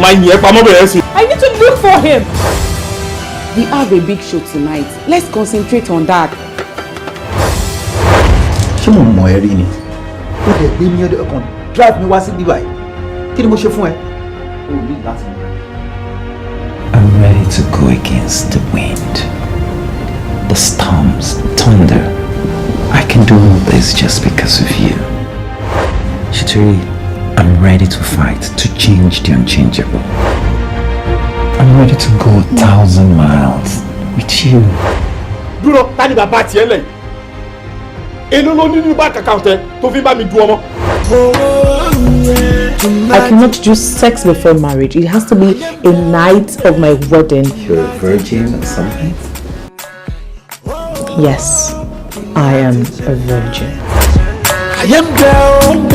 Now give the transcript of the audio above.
máa yẹ pamọ́ bẹ̀rẹ̀ sí. I need to look for him. We have a big show tonight. Let's concentrate on that. Ṣé mo mọ̀ ẹ́ rí ni? Ó lè gbé mi ọdẹ ọkàn drive mi wá sí bíbá yìí. Kí ni mo ṣe fún ẹ? O ní láti mọ̀. I'm ready to go against the wind, the storms, thunder. I can do all this just because of you. Chitori, I'm ready to fight, to change the unchangeable. I'm ready to go 1,000 miles with you. Dúró, ta ni bàbá tiẹ̀ lẹ̀? Èló ló ní ní bank account ẹ tó fi bá mi du ọmọ? I cannot do sex before marriage. It has to be a night of my wedding. You're a virgin or something? Yes, I am a virgin. I am girl.